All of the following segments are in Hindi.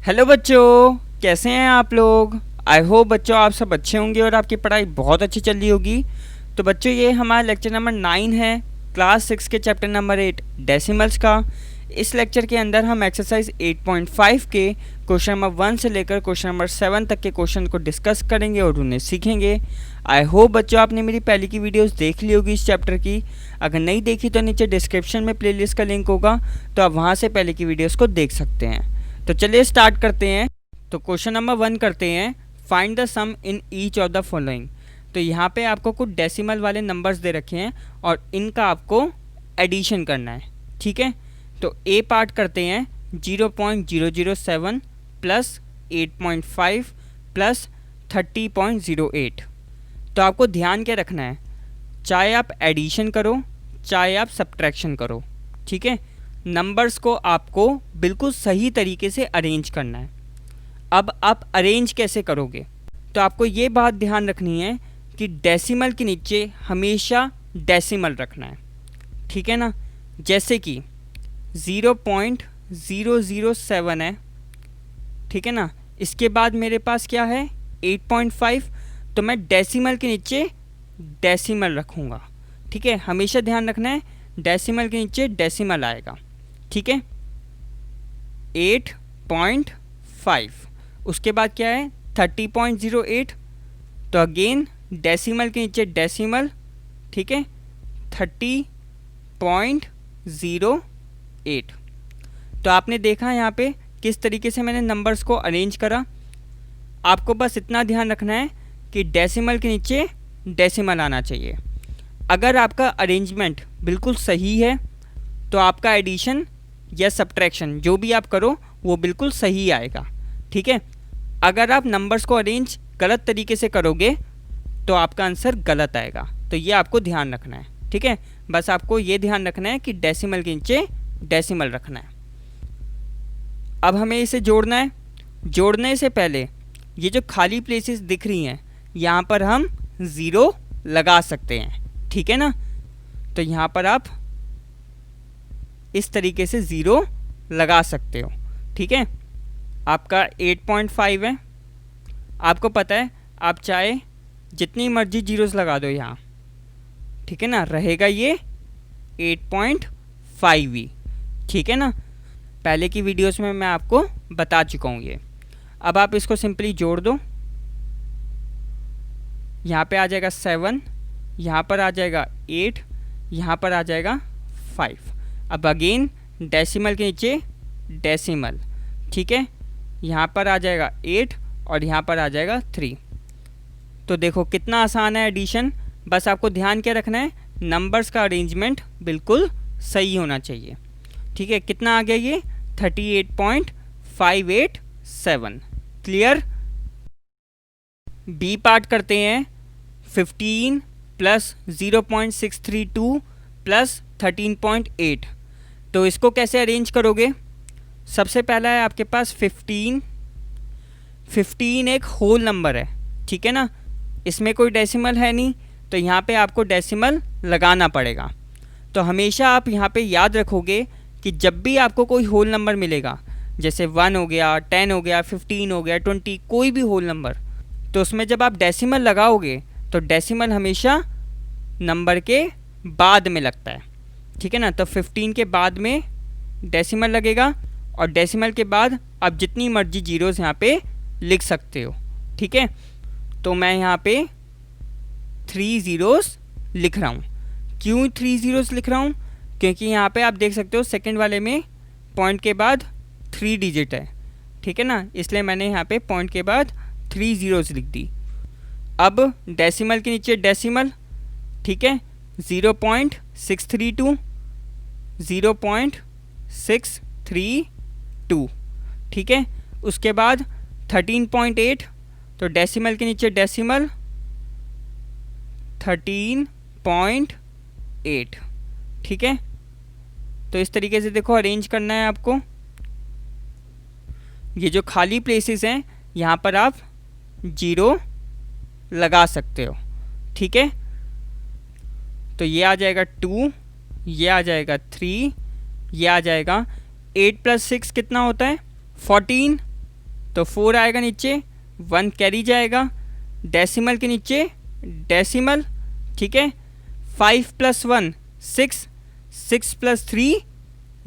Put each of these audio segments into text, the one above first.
हेलो बच्चों, कैसे हैं आप लोग। आई होप बच्चों आप सब अच्छे होंगे और आपकी पढ़ाई बहुत अच्छी चल रही होगी। तो बच्चों ये हमारा लेक्चर नंबर 9 है, क्लास 6 के चैप्टर नंबर 8 डेसिमल्स का। इस लेक्चर के अंदर हम एक्सरसाइज 8.5 के क्वेश्चन नंबर 1 से लेकर क्वेश्चन नंबर 7 तक के क्वेश्चन को डिस्कस करेंगे और उन्हें सीखेंगे। आई होप बच्चों आपने मेरी पहले की वीडियोस देख ली होगी इस चैप्टर की। अगर नहीं देखी तो नीचे डिस्क्रिप्शन में प्लेलिस्ट का लिंक होगा, तो आप वहाँ से पहले की वीडियोस को देख सकते हैं। तो चलिए स्टार्ट करते हैं। तो क्वेश्चन नंबर 1 करते हैं, find the sum in each of the following. तो यहाँ पे आपको कुछ डेसिमल वाले नंबर्स दे रखे हैं और इनका आपको एडिशन करना है। ठीक है, तो ए पार्ट करते हैं 0.007 प्लस 8.5 प्लस 30.08। तो आपको ध्यान क्या रखना है, चाहे आप एडिशन करो चाहे आप सब्ट्रैक्शन करो, ठीक है, नंबर्स को आपको बिल्कुल सही तरीके से अरेंज करना है। अब आप अरेंज कैसे करोगे, तो आपको ये बात ध्यान रखनी है कि डेसिमल के नीचे हमेशा डेसिमल रखना है। ठीक है ना, जैसे कि 0.007 है, ठीक है ना, इसके बाद मेरे पास क्या है 8.5, तो मैं डेसिमल के नीचे डेसिमल रखूँगा। ठीक है, हमेशा ध्यान रखना है डेसिमल के नीचे डेसिमल आएगा। ठीक है, 8.5, उसके बाद क्या है 30.08, तो अगेन डेसिमल के नीचे डेसिमल, ठीक है, 30.08। तो आपने देखा यहाँ पे किस तरीके से मैंने नंबर्स को अरेंज करा। आपको बस इतना ध्यान रखना है कि डेसिमल के नीचे डेसिमल आना चाहिए। अगर आपका अरेंजमेंट बिल्कुल सही है तो आपका एडिशन या सब्ट्रैक्शन जो भी आप करो वो बिल्कुल सही आएगा। ठीक है, अगर आप नंबर्स को अरेंज गलत तरीके से करोगे तो आपका आंसर गलत आएगा। तो ये आपको ध्यान रखना है। ठीक है, बस आपको ये ध्यान रखना है कि डेसिमल के नीचे डेसिमल रखना है। अब हमें इसे जोड़ना है। जोड़ने से पहले ये जो खाली प्लेसेस दिख रही हैं यहाँ पर हम ज़ीरो लगा सकते हैं। ठीक है ना, तो यहाँ पर आप इस तरीके से ज़ीरो लगा सकते हो। ठीक है, आपका 8.5 है, आपको पता है आप चाहे जितनी मर्जी जीरोस लगा दो यहाँ, ठीक है ना, रहेगा ये 8.5 ही। ठीक है ना, पहले की वीडियोस में मैं आपको बता चुका हूँ ये। अब आप इसको सिंपली जोड़ दो, यहाँ पे आ जाएगा 7, यहाँ पर आ जाएगा 8, यहाँ पर आ जाएगा 5। अब अगेन डेसिमल के नीचे डेसिमल, ठीक है, यहाँ पर आ जाएगा 8 और यहाँ पर आ जाएगा 3। तो देखो कितना आसान है एडिशन। बस आपको ध्यान क्या रखना है, नंबर्स का अरेंजमेंट बिल्कुल सही होना चाहिए। ठीक है, कितना आ गया ये 38.587। क्लियर। बी पार्ट करते हैं 15 प्लस 0.632 प्लस 13.8। तो इसको कैसे अरेंज करोगे, सबसे पहला है आपके पास 15 एक होल नंबर है। ठीक है ना, इसमें कोई डेसिमल है नहीं, तो यहाँ पे आपको डेसिमल लगाना पड़ेगा। तो हमेशा आप यहाँ पे याद रखोगे कि जब भी आपको कोई होल नंबर मिलेगा, जैसे 1 हो गया, 10 हो गया, 15 हो गया, 20, कोई भी होल नंबर, तो उसमें जब आप डेसिमल लगाओगे तो डेसिमल हमेशा नंबर के बाद में लगता है। ठीक है ना, तो 15 के बाद में डेसिमल लगेगा और डेसिमल के बाद आप जितनी मर्जी जीरोस यहाँ पे लिख सकते हो। ठीक है, तो मैं यहाँ पे 3 ज़ीरोस लिख रहा हूँ। क्यों 3 ज़ीरोस लिख रहा हूँ, क्योंकि यहाँ पे आप देख सकते हो सेकंड वाले में पॉइंट के बाद 3 डिजिट है। ठीक है ना, इसलिए मैंने यहाँ पे पॉइंट के बाद 3 ज़ीरोस लिख दी। अब डेसिमल के नीचे डेसिमल, ठीक है, 0.632, 0.632, ठीक है, उसके बाद 13.8, तो डेसिमल के नीचे डेसिमल 13.8। ठीक है, तो इस तरीके से देखो अरेंज करना है आपको। ये जो खाली प्लेसेस हैं यहाँ पर आप जीरो लगा सकते हो। ठीक है, तो ये आ जाएगा 2, ये आ जाएगा 3, ये आ जाएगा 8 + 6 कितना होता है 14, तो 4 आएगा नीचे, 1 कैरी जाएगा, डेसिमल के नीचे डेसिमल, ठीक है। 5 + 1 6, 6 + 3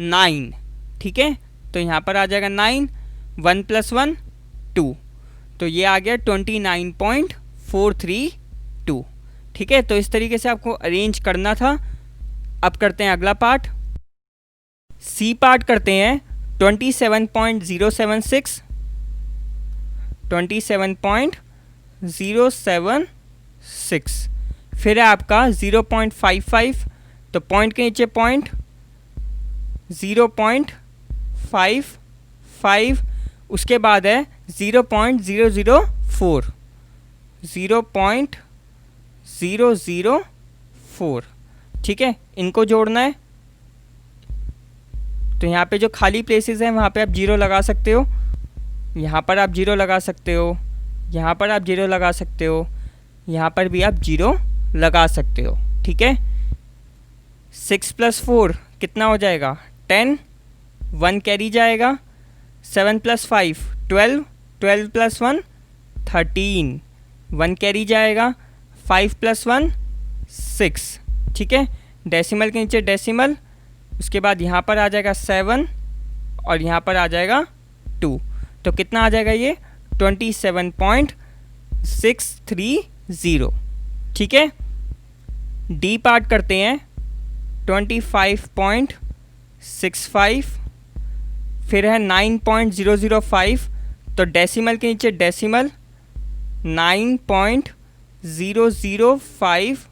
9, ठीक है। तो यहाँ पर आ जाएगा 9, 1 + 1 2, तो ये आ गया 29.432, ठीक है। तो इस तरीके से आपको अरेंज करना था। अब करते हैं अगला पार्ट, सी पार्ट करते हैं 27.076, 27.076, फिर है आपका 0.55, तो पॉइंट के नीचे पॉइंट, 0.55, उसके बाद है 0.004, 0.004, ठीक है। इनको जोड़ना है, तो यहाँ पे जो खाली प्लेसेस हैं वहाँ पे आप 0 लगा सकते हो, यहाँ पर आप 0 लगा सकते हो, यहाँ पर आप 0 लगा सकते हो, यहाँ पर भी आप 0 लगा सकते हो, ठीक है। 6 + 4 कितना हो जाएगा 10, 1 कैरी जाएगा, 7 + 5 12, 12 + 1 13, 1 कैरी जाएगा, 5 + 1 6, ठीक है। डेसिमल के नीचे डेसिमल, उसके बाद यहाँ पर आ जाएगा 7 और यहाँ पर आ जाएगा 2, तो कितना आ जाएगा ये 27.630, ठीक है। डी पार्ट करते हैं 25.65, फिर है 9.005, तो डेसिमल के नीचे डेसिमल 9.005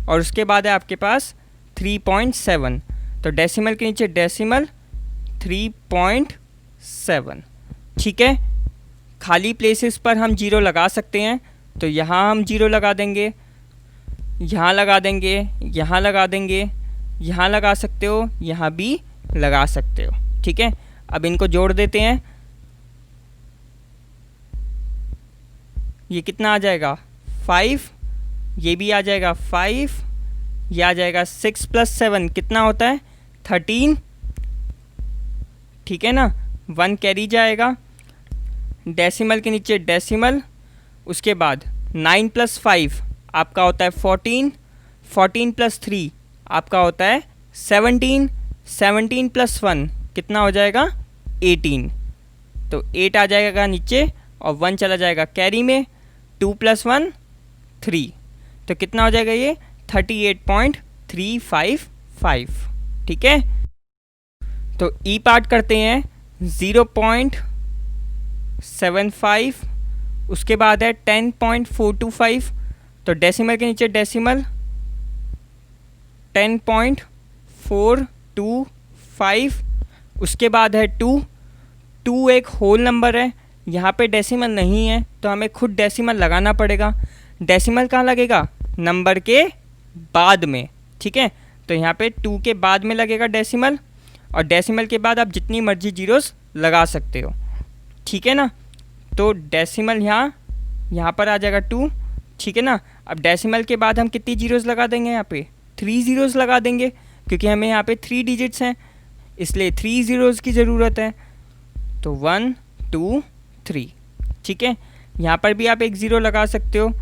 और उसके बाद है आपके पास 3.7, तो डेसिमल के नीचे डेसिमल 3.7, ठीक है। खाली प्लेसेस पर हम 0 लगा सकते हैं, तो यहाँ हम 0 लगा देंगे, यहाँ लगा देंगे, यहाँ लगा देंगे, यहाँ लगा सकते हो, यहाँ भी लगा सकते हो, ठीक है। अब इनको जोड़ देते हैं, ये कितना आ जाएगा 5, ये भी आ जाएगा 5, ये आ जाएगा 6 + 7 कितना होता है 13, ठीक है ना। 1 कैरी जाएगा, डेसिमल के नीचे डेसिमल, उसके बाद 9 + 5 आपका होता है 14, 14 + 3 आपका होता है 17, 17 + 1 कितना हो जाएगा 18, तो 8 आ जाएगा नीचे और 1 चला जाएगा कैरी में, 2 + 1 3, तो कितना हो जाएगा ये 38.355, ठीक है। तो ई पार्ट करते हैं 0.75, उसके बाद है 10.425, तो डेसिमल के नीचे डेसिमल 10.425, उसके बाद है 2 एक होल नंबर है, यहाँ पे डेसिमल नहीं है तो हमें खुद डेसिमल लगाना पड़ेगा। डेसिमल कहाँ लगेगा नंबर के बाद में, ठीक है। तो यहाँ पे 2 के बाद में लगेगा डेसिमल, और डेसिमल के बाद आप जितनी मर्जी जीरोस लगा सकते हो, ठीक है ना। तो डेसिमल यहाँ पर आ जाएगा 2, ठीक है ना। अब डेसिमल के बाद हम कितनी जीरोस लगा देंगे, यहाँ पे 3 जीरोस लगा देंगे, क्योंकि हमें यहाँ पे 3 डिजिट्स हैं, इसलिए 3 जीरोस की ज़रूरत है। तो 1 2 3, ठीक है। यहाँ पर भी आप एक ज़ीरो लगा सकते हो,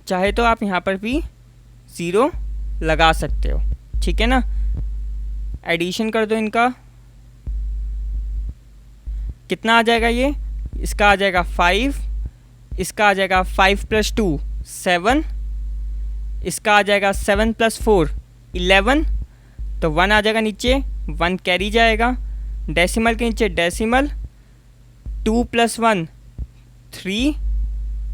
चाहे तो आप यहाँ पर भी ज़ीरो लगा सकते हो, ठीक है ना। एडिशन कर दो इनका, कितना आ जाएगा ये, इसका आ जाएगा 5, इसका आ जाएगा 5 + 2 7, इसका आ जाएगा 7 + 4 11, तो 1 आ जाएगा नीचे, 1 कैरी जाएगा, डेसिमल के नीचे डेसिमल, 2 + 1 3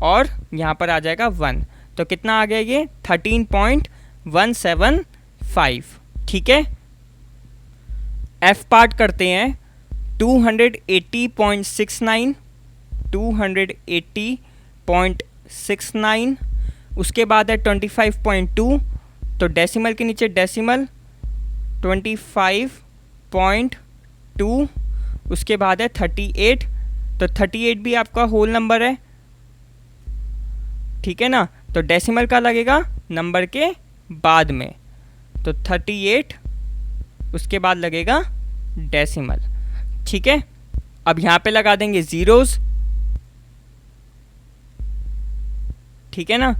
और यहाँ पर आ जाएगा 1, तो कितना आ गया ये 13.175, ठीक है। एफ पार्ट करते हैं 280.69, 280.69, उसके बाद है 25.2, तो डेसिमल के नीचे डेसिमल 25.2, उसके बाद है 38, तो 38 भी आपका होल नंबर है, ठीक है ना। तो डेसिमल का लगेगा नंबर के बाद में, तो 38 उसके बाद लगेगा डेसिमल, ठीक है। अब यहाँ पे लगा देंगे ज़ीरोज़, ठीक है ना।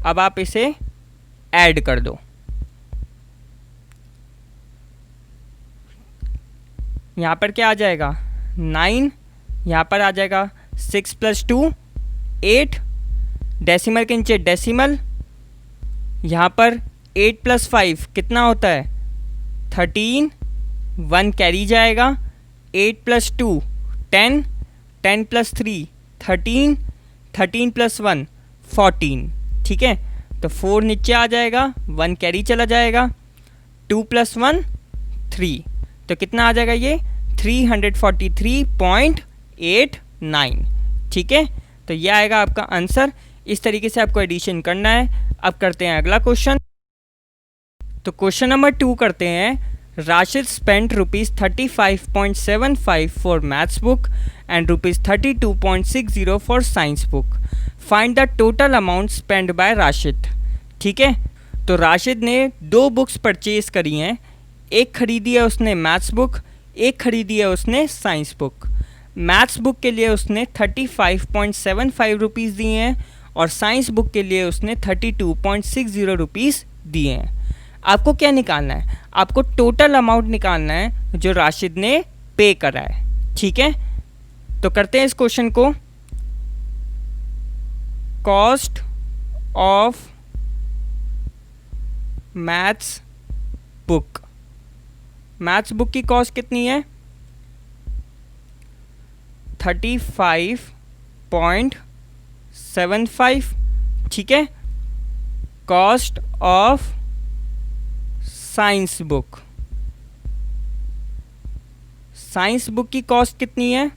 अब आप इसे ऐड कर दो। यहाँ पर क्या आ जाएगा 9, यहाँ पर आ जाएगा 6 + 2 8, डेसिमल के नीचे डेसिमल, यहाँ पर 8 + 5 कितना होता है 13, 1 कैरी जाएगा, 8 + 2 10, 10 + 3 13, 13 + 1 14, ठीक है। तो 4 नीचे आ जाएगा, 1 कैरी चला जाएगा, 2 + 1 3, तो कितना आ जाएगा ये 343.89, ठीक है। तो ये आएगा आपका आंसर। इस तरीके से आपको एडिशन करना है। अब करते हैं अगला क्वेश्चन। तो क्वेश्चन नंबर 2 करते हैं। Rashid spent ₹35.75 for maths book and ₹32.60 for science book. Find the total amount spend by Rashid, ठीक है। तो राशिद ने 2 बुक्स परचेज करी हैं, एक खरीदी है उसने मैथ्स बुक, एक खरीदी है उसने साइंस बुक। मैथ्स बुक के लिए उसने 35.75 रुपीज़ दिए हैं और साइंस बुक के लिए उसने 32.60 रुपीज़ दिए हैं। आपको क्या निकालना है, आपको टोटल अमाउंट निकालना है जो राशिद ने पे करा है, ठीक है। तो करते हैं इस क्वेश्चन को। Cost of maths book, maths book की कॉस्ट कितनी है 35.75, ठीक है। Cost of science book, science book की कॉस्ट कितनी है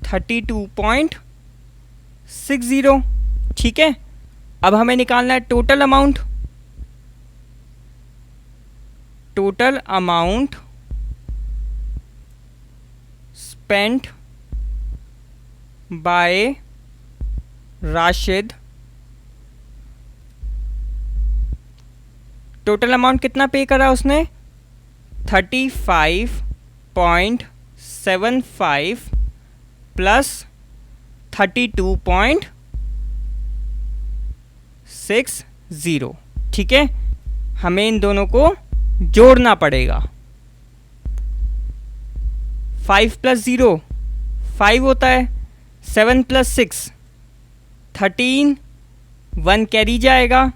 32.60, ठीक है। अब हमें निकालना है total amount. Total amount spent by Rashid, total amount कितना पे करा उसने 35.75 प्लस 32.60, ठीक है। हमें इन दोनों को जोड़ना पड़ेगा। 5 + 0 5 होता है, 7 + 6 13, 1 कैरी जाएगा,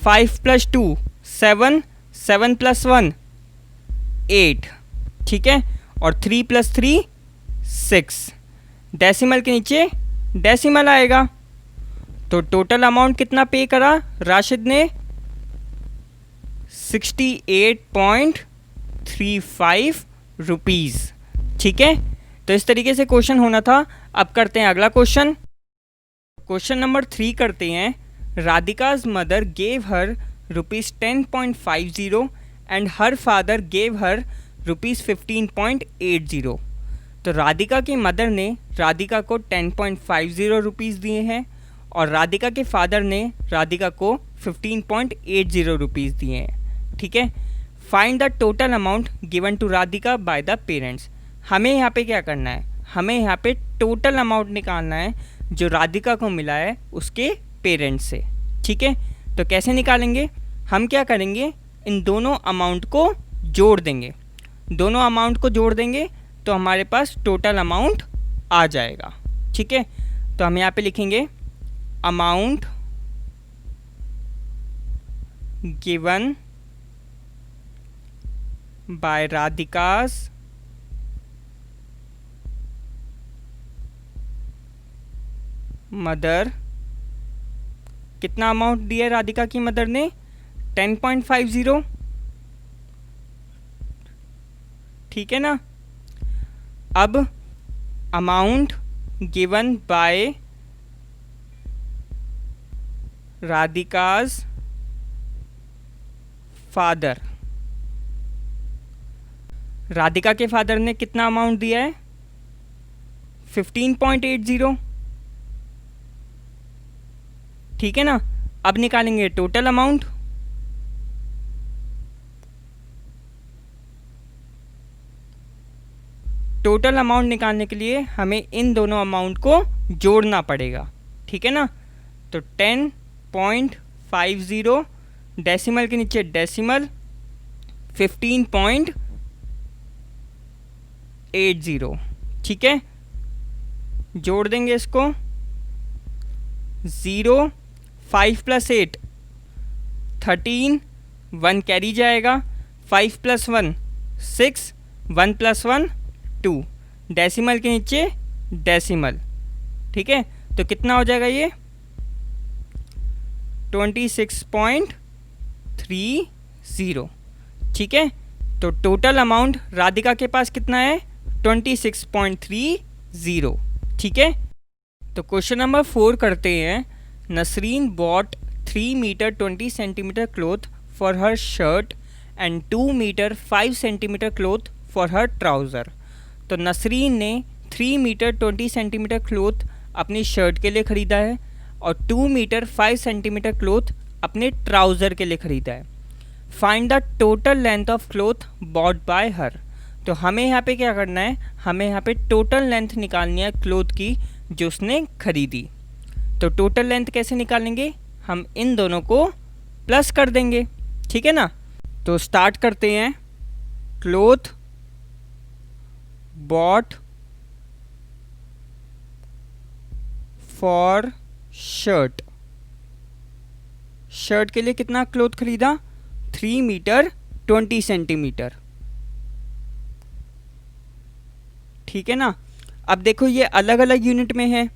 5 + 2 7, 7 + 1 8, ठीक है। और 3 + 3 6, डेसिमल के नीचे डेसिमल आएगा। तो टोटल अमाउंट कितना पे करा राशिद ने 68.35 रुपीज़, ठीक है। तो इस तरीके से क्वेश्चन होना था। अब करते हैं अगला क्वेश्चन। क्वेश्चन नंबर 3 करते हैं। Radhika's mother gave her ₹10.50 and her father gave her ₹15.80। तो राधिका की मदर ने राधिका को 10.50 रुपीज़ दिए हैं और राधिका के फादर ने राधिका को 15.80 रुपीज़ दिए हैं, ठीक है। Find the total amount given to Radhika by the parents. हमें यहाँ पे क्या करना है, हमें यहाँ पे टोटल अमाउंट निकालना है जो राधिका को मिला है उसके पेरेंट्स से, ठीक है। तो कैसे निकालेंगे, हम क्या करेंगे, इन दोनों अमाउंट को जोड़ देंगे। दोनों अमाउंट को जोड़ देंगे तो हमारे पास टोटल अमाउंट आ जाएगा, ठीक है। तो हम यहाँ पे लिखेंगे अमाउंट गिवन बाय राधिका's मदर। कितना अमाउंट दिया राधिका की मदर ने 10.50, ठीक है ना। अब amount given by Radhika's father. Radhika के फादर ने कितना अमाउंट दिया है 15.80, ठीक है ना। अब निकालेंगे टोटल अमाउंट। टोटल अमाउंट निकालने के लिए हमें इन दोनों अमाउंट को जोड़ना पड़ेगा, ठीक है ना। तो 10.50, डेसिमल के नीचे डेसिमल 15.80, ठीक है। जोड़ देंगे इसको, 0, 5 + 8 13, 1 कैरी जाएगा, 5 + 1 6, 1 + 1 2, डेसिमल के नीचे डेसिमल, ठीक है। तो कितना हो जाएगा ये 26.30, ठीक है। तो टोटल अमाउंट राधिका के पास कितना है 26.30, ठीक है। तो क्वेश्चन नंबर 4 करते हैं। Nasreen bought 3 metre 20 centimetre cloth for her shirt and 2 metre 5 centimetre cloth for her trouser. तो नसरीन ने 3 मीटर 20 सेंटीमीटर क्लॉथ अपनी शर्ट के लिए ख़रीदा है और 2 मीटर 5 सेंटीमीटर क्लॉथ अपने ट्राउज़र के लिए ख़रीदा है। Find the total length of cloth bought by her. तो हमें यहाँ पे क्या करना है, हमें यहाँ पे टोटल लेंथ निकालनी है क्लॉथ की जो उसने खरीदी। तो टोटल लेंथ कैसे निकालेंगे, हम इन दोनों को प्लस कर देंगे, ठीक है ना। तो स्टार्ट करते हैं। Cloth bought for shirt, shirt के लिए कितना क्लॉथ खरीदा 3 मीटर 20 सेंटीमीटर, ठीक है ना। अब देखो ये अलग अलग यूनिट में है,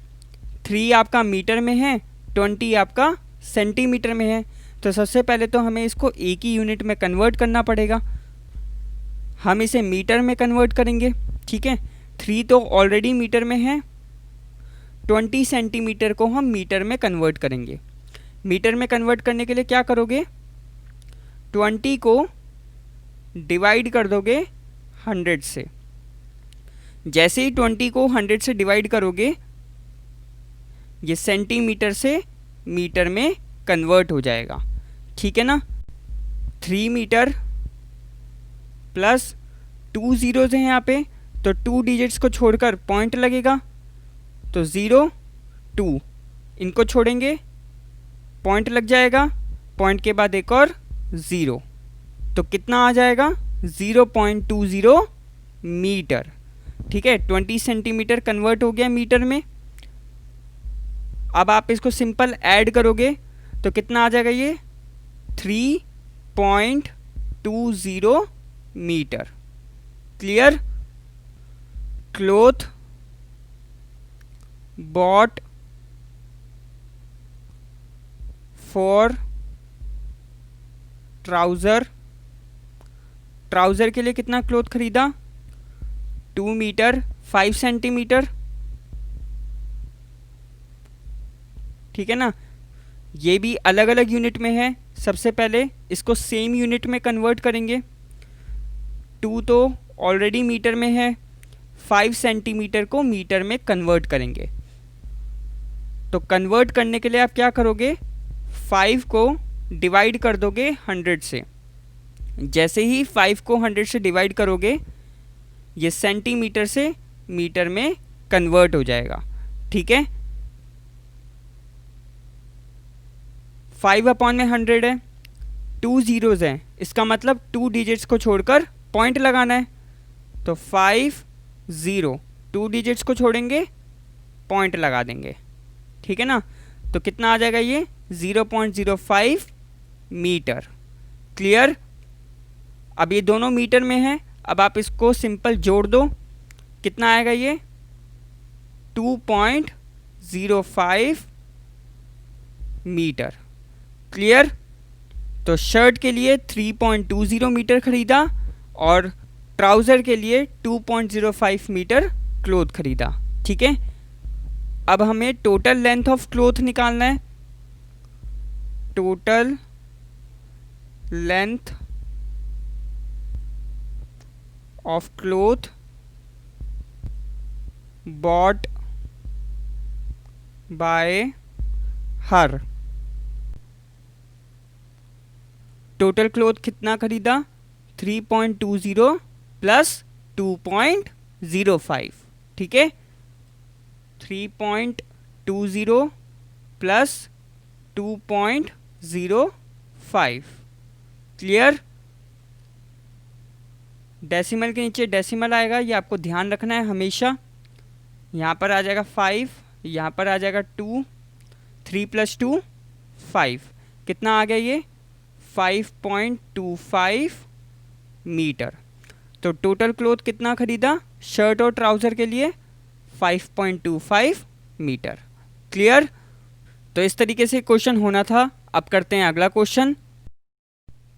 3 आपका मीटर में है, 20 आपका सेंटीमीटर में है। तो सबसे पहले तो हमें इसको एक ही यूनिट में कन्वर्ट करना पड़ेगा। हम इसे मीटर में कन्वर्ट करेंगे, ठीक है। 3 तो ऑलरेडी मीटर में है, 20 सेंटीमीटर को हम मीटर में कन्वर्ट करेंगे। मीटर में कन्वर्ट करने के लिए क्या करोगे, 20 को डिवाइड कर दोगे 100 से। जैसे ही 20 को 100 से डिवाइड करोगे ये सेंटीमीटर से मीटर में कन्वर्ट हो जाएगा, ठीक है ना। 3 मीटर प्लस 2 ज़ीरोज़ हैं यहाँ पे, तो 2 डिजिट्स को छोड़कर पॉइंट लगेगा, तो 0 2, इनको छोड़ेंगे पॉइंट लग जाएगा, पॉइंट के बाद एक और 0, तो कितना आ जाएगा 0.20 मीटर, ठीक है। 20 सेंटीमीटर कन्वर्ट हो गया मीटर में। अब आप इसको सिंपल ऐड करोगे तो कितना आ जाएगा ये 3.20 metre. Clear. Cloth bought for trouser, trouser के लिए कितना क्लॉथ खरीदा 2 मीटर 5 सेंटीमीटर, ठीक है ना। ये भी अलग अलग यूनिट में है। सबसे पहले इसको सेम यूनिट में कन्वर्ट करेंगे। 2 तो ऑलरेडी मीटर में है, 5 सेंटीमीटर को मीटर में कन्वर्ट करेंगे। तो कन्वर्ट करने के लिए आप क्या करोगे, 5 को डिवाइड कर दोगे 100 से। जैसे ही 5 को 100 से डिवाइड करोगे ये सेंटीमीटर से मीटर में कन्वर्ट हो जाएगा, ठीक है। 5/100 है, 2 ज़ीरोज़ हैं, इसका मतलब 2 डिजिट्स को छोड़कर पॉइंट लगाना है। तो 5 0, 2 डिजिट्स को छोड़ेंगे पॉइंट लगा देंगे, ठीक है ना। तो कितना आ जाएगा ये 0.05 मीटर। क्लियर। अब ये दोनों मीटर में है, अब आप इसको सिंपल जोड़ दो, कितना आएगा ये 2.05 मीटर। क्लियर। तो शर्ट के लिए 3.20 मीटर खरीदा और ट्राउज़र के लिए 2.05 मीटर क्लॉथ खरीदा, ठीक है। अब हमें टोटल लेंथ ऑफ क्लॉथ निकालना है। Total length of cloth bought by her. Total cloth कितना खरीदा 3.20 प्लस 2.05, ठीक है। 3.20 प्लस 2.05। क्लियर? डेसिमल के नीचे डेसिमल आएगा, ये आपको ध्यान रखना है हमेशा। यहाँ पर आ जाएगा 5, यहाँ पर आ जाएगा 2, 3 + 2 5। कितना आ गया ये? 5.25 मीटर। तो टोटल क्लॉथ कितना खरीदा शर्ट और ट्राउज़र के लिए? 5.25 मीटर। क्लियर? तो इस तरीके से क्वेश्चन होना था। अब करते हैं अगला क्वेश्चन।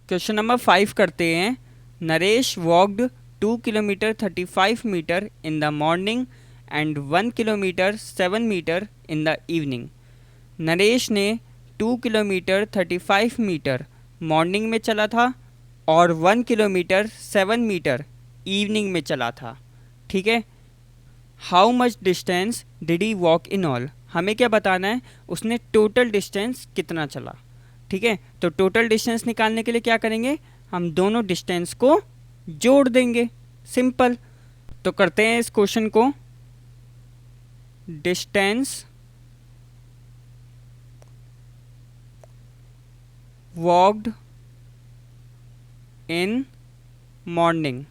क्वेश्चन नंबर 5 करते हैं। Naresh walked 2 kilometre 35 metre in the morning and 1 kilometre 7 metre in the evening. Naresh ने 2 किलोमीटर 35 मीटर मॉर्निंग में चला था और 1 किलोमीटर 7 मीटर इवनिंग में चला था। ठीक है। How much distance did he walk in all? हमें क्या बताना है, उसने टोटल डिस्टेंस कितना चला। ठीक है, तो टोटल डिस्टेंस निकालने के लिए क्या करेंगे, हम दोनों डिस्टेंस को जोड़ देंगे। सिंपल। तो करते हैं इस क्वेश्चन को। Distance walked in morning.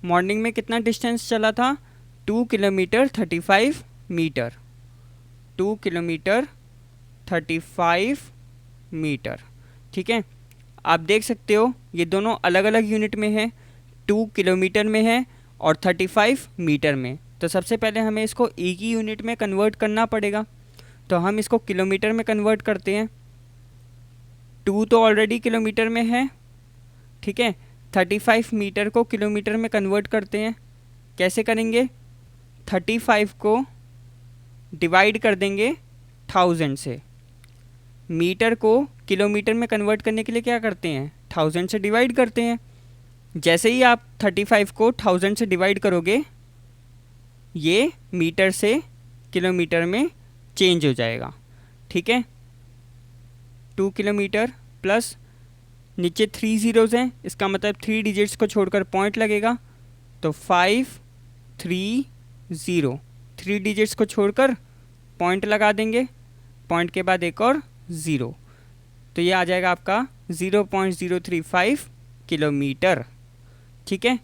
Morning में कितना डिस्टेंस चला था? 2 किलोमीटर 35 मीटर। 2 kilometre 35 metre. ठीक है, आप देख सकते हो ये दोनों अलग अलग यूनिट में है। 2 किलोमीटर में है और 35 मीटर में। तो सबसे पहले हमें इसको एक ही यूनिट में कन्वर्ट करना पड़ेगा। तो हम इसको किलोमीटर में कन्वर्ट करते हैं। 2 तो ऑलरेडी किलोमीटर में है। ठीक है, 35 मीटर को किलोमीटर में कन्वर्ट करते हैं। कैसे करेंगे? 35 को डिवाइड कर देंगे 1000 से। मीटर को किलोमीटर में कन्वर्ट करने के लिए क्या करते हैं? 1000 से डिवाइड करते हैं। जैसे ही आप 35 को 1000 से डिवाइड करोगे, ये मीटर से किलोमीटर में चेंज हो जाएगा। ठीक है, 2 किलोमीटर प्लस नीचे 3 ज़ीरोज़ हैं, इसका मतलब 3 डिजिट्स को छोड़कर पॉइंट लगेगा। तो 5 3 0, 3 डिजिट्स को छोड़कर पॉइंट लगा देंगे। पॉइंट के बाद एक और 0, तो ये आ जाएगा आपका 0.035 किलोमीटर। ठीक है,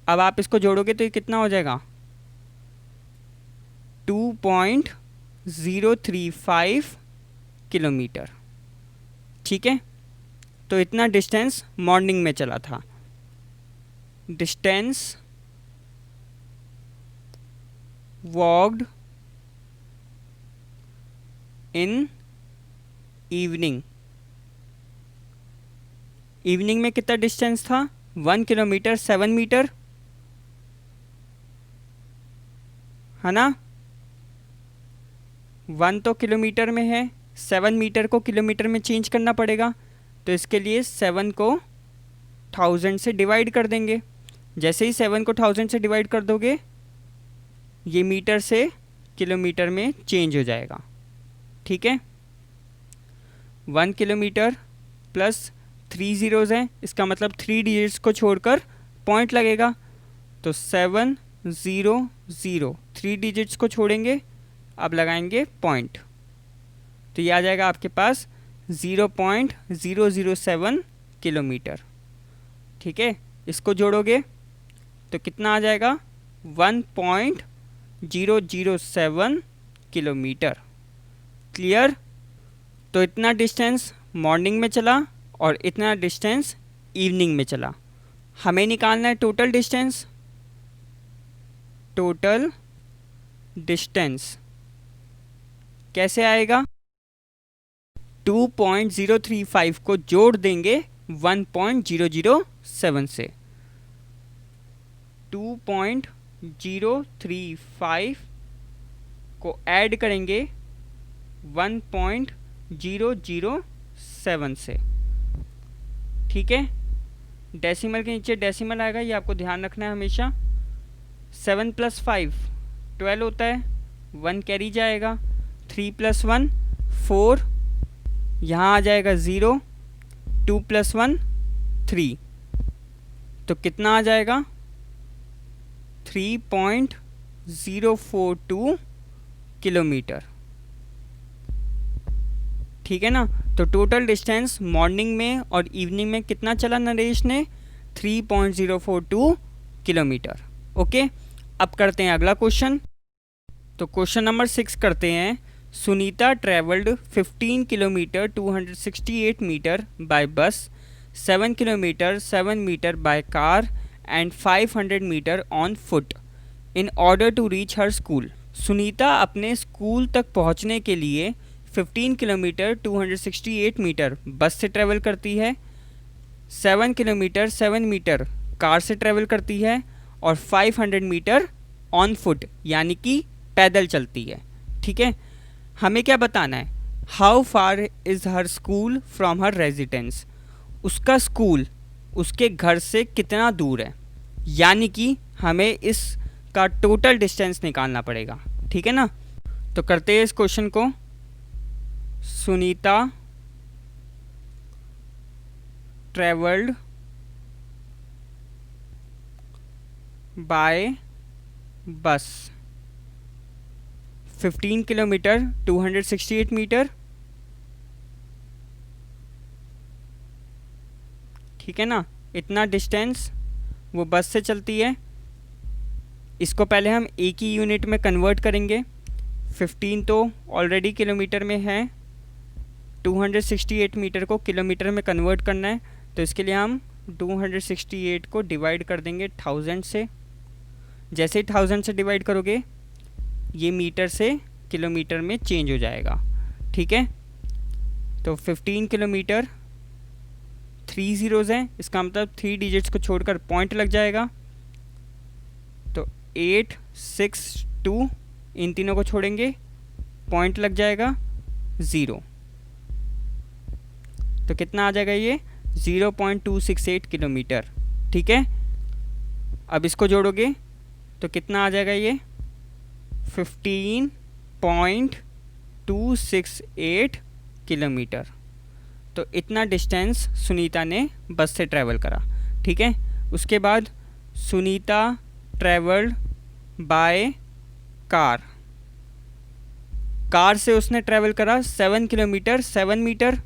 अब आप इसको जोड़ोगे तो ये कितना हो जाएगा? 2.035 किलोमीटर। ठीक है, तो इतना डिस्टेंस मॉर्निंग में चला था। Distance walked in evening. Evening में कितना डिस्टेंस था? 1 किलोमीटर 7 मीटर, है ना। 1 तो किलोमीटर में है, 7 मीटर को किलोमीटर में चेंज करना पड़ेगा। तो इसके लिए 7 को 1000 से डिवाइड कर देंगे। जैसे ही 7 को 1000 से डिवाइड कर दोगे, ये मीटर से किलोमीटर में चेंज हो जाएगा। ठीक है, 1 किलोमीटर प्लस 3 ज़ीरोज़ हैं, इसका मतलब 3 डिजिट्स को छोड़कर पॉइंट लगेगा। तो 7 0 0, 3 डिजिट्स को छोड़ेंगे, अब लगाएंगे पॉइंट। तो ये आ जाएगा आपके पास 0.007 किलोमीटर। ठीक है, इसको जोड़ोगे तो कितना आ जाएगा? 1.007 किलोमीटर। क्लियर? तो इतना डिस्टेंस मॉर्निंग में चला और इतना डिस्टेंस इवनिंग में चला। हमें निकालना है टोटल डिस्टेंस। टोटल डिस्टेंस कैसे आएगा? 2.035 को जोड़ देंगे 1.007 से। 2.035 को ऐड करेंगे 1.007 से। ठीक है, डेसिमल के नीचे डेसिमल आएगा, ये आपको ध्यान रखना है हमेशा। 7 + 5 12 होता है, 1 कैरी जाएगा। 3 + 1 4, यहाँ आ जाएगा 0। 2 + 1 3, तो कितना आ जाएगा? 3.042 किलोमीटर। ठीक है ना। तो टोटल डिस्टेंस मॉर्निंग में और इवनिंग में कितना चला नरेश ने? 3.042 किलोमीटर। ओके, अब करते हैं अगला क्वेश्चन। तो क्वेश्चन नंबर 6 करते हैं। Sunita travelled 15 kilometre 268 metre by bus, 7 kilometre 7 metre by car and 500 metre on foot in order to reach her school. Sunita अपने स्कूल तक पहुंचने के लिए 15 किलोमीटर 268 मीटर बस से ट्रेवल करती है, 7 किलोमीटर 7 मीटर कार से ट्रेवल करती है और 500 मीटर ऑन फुट यानी कि पैदल चलती है। ठीक है, हमें क्या बताना है? How far is her school from her residence. उसका स्कूल उसके घर से कितना दूर है, यानी कि हमें इसका टोटल डिस्टेंस निकालना पड़ेगा। ठीक है ना। तो करते हैं इस क्वेश्चन को। सुनीता ट्रेवल्ड बाय बस 15 किलोमीटर 268 मीटर। ठीक है ना, इतना डिस्टेंस वो बस से चलती है। इसको पहले हम एक ही यूनिट में कन्वर्ट करेंगे। 15 तो ऑलरेडी किलोमीटर में है, 268 मीटर को किलोमीटर में कन्वर्ट करना है, तो इसके लिए हम 268 को डिवाइड कर देंगे 1000 से। जैसे ही 1000 से डिवाइड करोगे ये मीटर से किलोमीटर में चेंज हो जाएगा। ठीक है, तो 15 किलोमीटर 3 ज़ीरोज़ हैं, इसका मतलब 3 डिजिट्स को छोड़कर पॉइंट लग जाएगा। तो 8 6 2 इन तीनों को छोड़ेंगे, पॉइंट लग जाएगा 0। तो कितना आ जाएगा ये? 0.268 किलोमीटर। ठीक है, अब इसको जोड़ोगे तो कितना आ जाएगा ये? 15.268 किलोमीटर। तो इतना डिस्टेंस सुनीता ने बस से ट्रैवल करा। ठीक है, उसके बाद Sunita travelled by car. Car से उसने ट्रैवल करा 7 किलोमीटर 7 मीटर।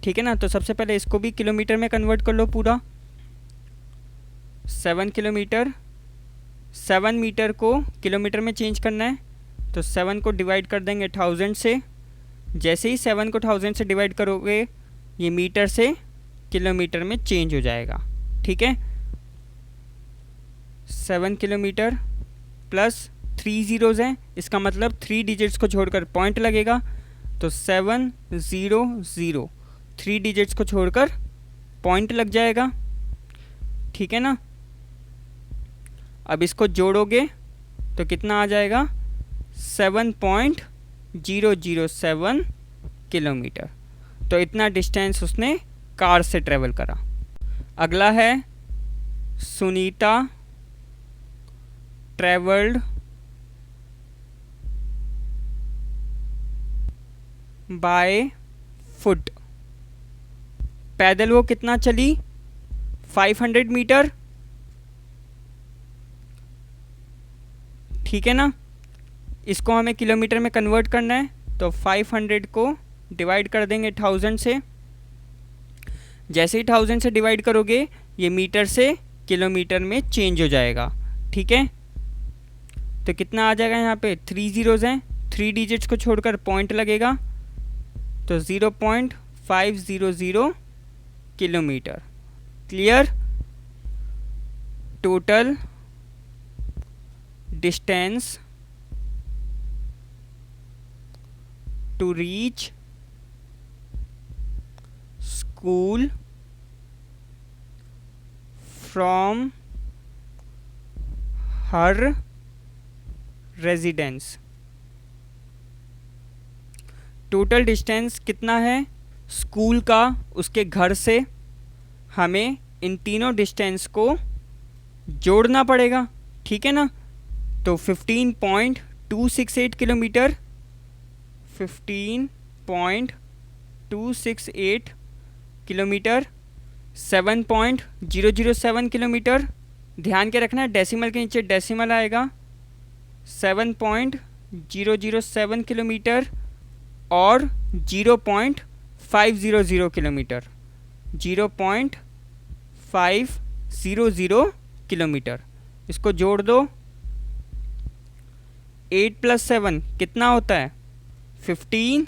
ठीक है ना, तो सबसे पहले इसको भी किलोमीटर में कन्वर्ट कर लो पूरा। 7 किलोमीटर 7 मीटर को किलोमीटर में चेंज करना है, तो 7 को डिवाइड कर देंगे 1000 से। जैसे ही 7 को 1000 से डिवाइड करोगे ये मीटर से किलोमीटर में चेंज हो जाएगा। ठीक है, 7 किलोमीटर प्लस 3 ज़ीरोज़ हैं, इसका मतलब 3 डिजिट्स को छोड़कर पॉइंट लगेगा, तो 7 0 0 3 डिजिट्स को छोड़कर पॉइंट लग जाएगा। ठीक है ना। अब इसको जोड़ोगे तो कितना आ जाएगा? 7.007 किलोमीटर। तो इतना डिस्टेंस उसने कार से ट्रेवल करा। अगला है सुनीता ट्रेवल्ड बाय फुट। पैदल वो कितना चली? 500 मीटर। ठीक है ना, इसको हमें किलोमीटर में कन्वर्ट करना है, तो 500 को डिवाइड कर देंगे 1000 से। जैसे ही 1000 से डिवाइड करोगे ये मीटर से किलोमीटर में चेंज हो जाएगा। ठीक है, तो कितना आ जाएगा? यहाँ पे 3 ज़ीरोज़ हैं, 3 डिजिट्स को छोड़कर पॉइंट लगेगा, तो 0.500 kilometre. Clear? Total distance to reach school from her residence. Total distance कितना है स्कूल का उसके घर से? हमें इन तीनों डिस्टेंस को जोड़ना पड़ेगा। ठीक है ना, तो 15.268 किलोमीटर, 15.268 किलोमीटर, 7.007 किलोमीटर ध्यान के रखना है डेसिमल के नीचे डेसिमल आएगा। 7.007 किलोमीटर और 0.500 किलोमीटर, 0.500 किलोमीटर। इसको जोड़ दो। 8 + 7 कितना होता है? 15।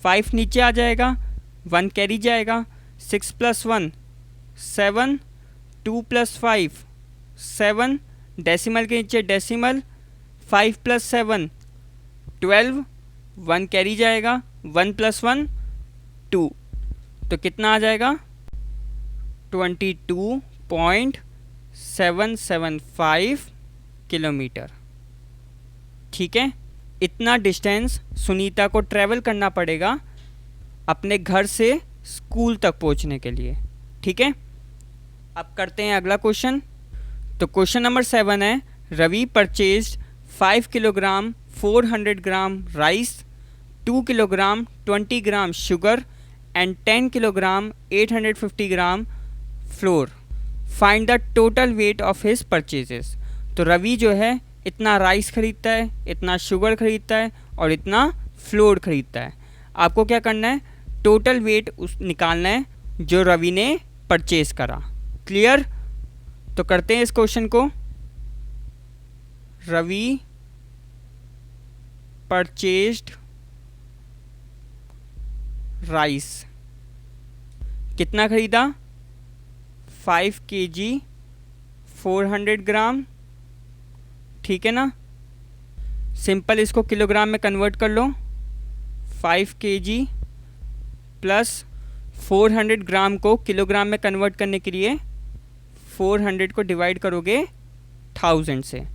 5 नीचे आ जाएगा, 1 कैरी जाएगा। 6 + 1 7, 2 + 5 7, डेसिमल के नीचे डेसिमल। 5 + 7 12, 1 कैरी जाएगा। 1 + 1 2, तो कितना आ जाएगा? 22.775 किलोमीटर। ठीक है, इतना डिस्टेंस सुनीता को ट्रैवल करना पड़ेगा अपने घर से स्कूल तक पहुंचने के लिए। ठीक है, अब करते हैं अगला क्वेश्चन। तो क्वेश्चन नंबर 7 है, Ravi purchased 5 kilogram 400 gram rice, 2 kilogram 20 gram sugar and 10 kilogram 850 gram flour. Find the total weight of his purchases. तो रवि जो है इतना राइस खरीदता है, इतना शुगर खरीदता है और इतना फ्लोर खरीदता है। आपको क्या करना है? टोटल वेट निकालना है जो रवि ने परचेज करा। क्लियर? तो करते हैं इस क्वेश्चन को। रवि परचेज्ड राइस, कितना खरीदा? 5 kg 400 ग्राम। ठीक है ना? सिंपल इसको किलोग्राम में कन्वर्ट कर लो। 5 kg प्लस 400 ग्राम को किलोग्राम में कन्वर्ट करने के लिए 400 को डिवाइड करोगे 1000 से।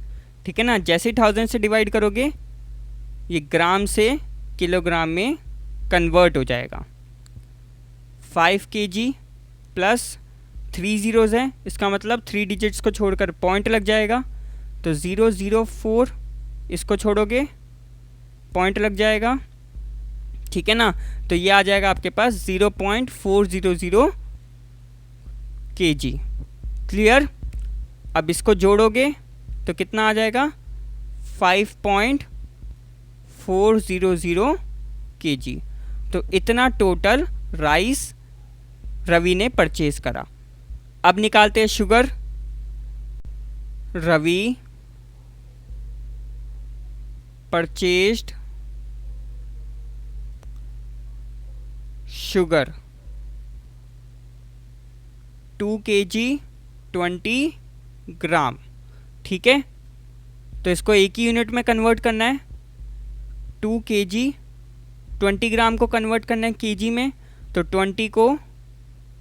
ठीक है ना? जैसे ही 1000 से डिवाइड करोगे ये ग्राम से किलोग्राम में कन्वर्ट हो जाएगा। 5 kg प्लस 3 zeros है, इसका मतलब 3 डिजिट्स को छोड़कर पॉइंट लग जाएगा। तो 004 इसको छोड़ोगे पॉइंट लग जाएगा। ठीक है ना? तो ये आ जाएगा आपके पास 0.400 kg। क्लियर? अब इसको जोड़ोगे तो कितना आ जाएगा? 5.400 kg। तो इतना टोटल राइस रवि ने परचेज करा। अब निकालते हैं sugar. Ravi purchased sugar 2 kg 20 gram. ठीक है, तो इसको एक ही यूनिट में कन्वर्ट करना है। 2 kg 20 ग्राम को कन्वर्ट करना है केजी में, तो 20 को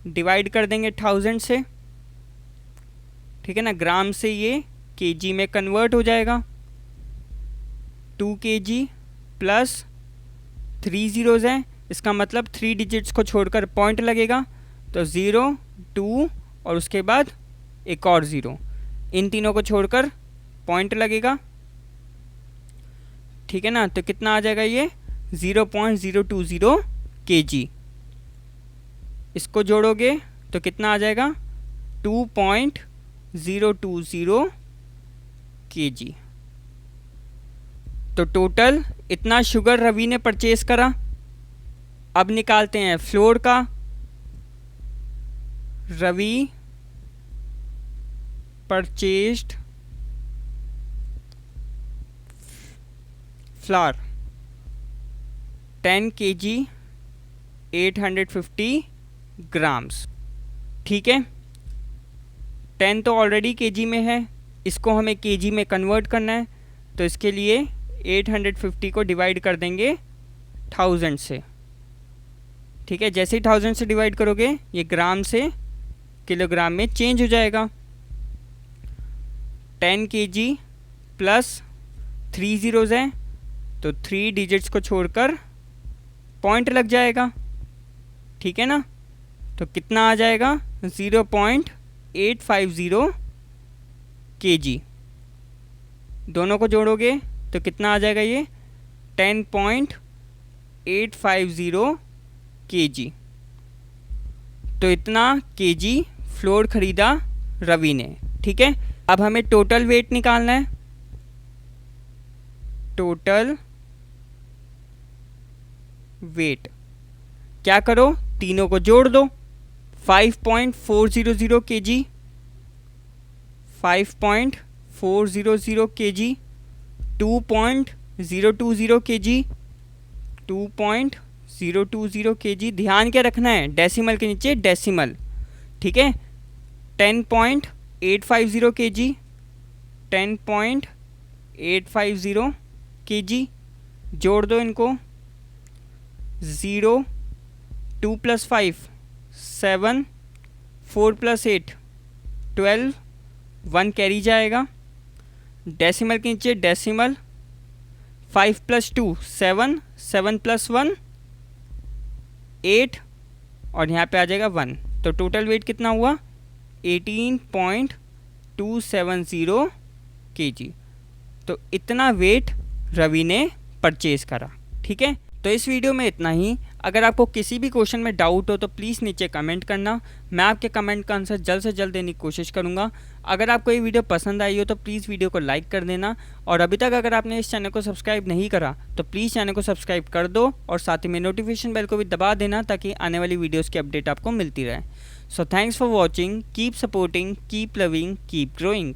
डिवाइड कर देंगे 1000 से। ठीक है ना? ग्राम से ये केजी में कन्वर्ट हो जाएगा। 2 kg प्लस 3 zeros हैं, इसका मतलब 3 डिजिट्स को छोड़कर पॉइंट लगेगा। तो 0 2 और उसके बाद एक और 0, इन तीनों को छोड़कर पॉइंट लगेगा। ठीक है ना? तो कितना आ जाएगा ये? 0.020 kg। इसको जोड़ोगे तो कितना आ जाएगा? 2.020 kg। तो टोटल इतना शुगर रवि ने परचेज करा। अब निकालते हैं फ्लोर का। Ravi purchased flour 10 kg 850 grams. ठीक है, 10 तो ऑलरेडी केजी में है, इसको हमें केजी में कन्वर्ट करना है। तो इसके लिए 850 को डिवाइड कर देंगे 1000 से। ठीक है, जैसे ही 1000 से डिवाइड करोगे ये ग्राम से किलोग्राम में चेंज हो जाएगा। 10 kg प्लस 3 zeros है, तो 3 डिजिट्स को छोड़कर पॉइंट लग जाएगा। ठीक है ना? तो कितना आ जाएगा? 0.850 kg। दोनों को जोड़ोगे तो कितना आ जाएगा ये? 10.850 kg। तो इतना केजी फ्लोर खरीदा रवि ने। ठीक है। अब हमें टोटल वेट निकालना है, टोटल वेट। क्या करो, तीनों को जोड़ दो, 5.400 kg, 5.400 kg, 2.020 kg, 2.020 kg। ध्यान क्या रखना है, डेसिमल के नीचे डेसिमल, ठीक है। 10.850 kg, 10.850 kg, जोड़ दो इनको, 0, 2 + 5 7, 4 + 8 12, 1 कैरी जाएगा। डेसिमल के नीचे डेसिमल, 5 + 2 7, 7 + 1 8, और यहाँ पे आ जाएगा 1। तो टोटल वेट कितना हुआ, 18.270 kg। तो इतना वेट रवि ने परचेज करा, ठीक है। तो इस वीडियो में इतना ही। अगर आपको किसी भी क्वेश्चन में डाउट हो तो प्लीज़ नीचे कमेंट करना, मैं आपके कमेंट का आंसर जल्द से जल्द देने की कोशिश करूंगा। अगर आपको ये वीडियो पसंद आई हो तो प्लीज़ वीडियो को लाइक कर देना, और अभी तक अगर आपने इस चैनल को सब्सक्राइब नहीं करा तो प्लीज़ चैनल को सब्सक्राइब कर दो, और साथ ही में नोटिफिकेशन बेल को भी दबा देना ताकि आने वाली वीडियोज़ की अपडेट आपको मिलती रहे। So thanks for watching, keep supporting, keep loving, keep growing.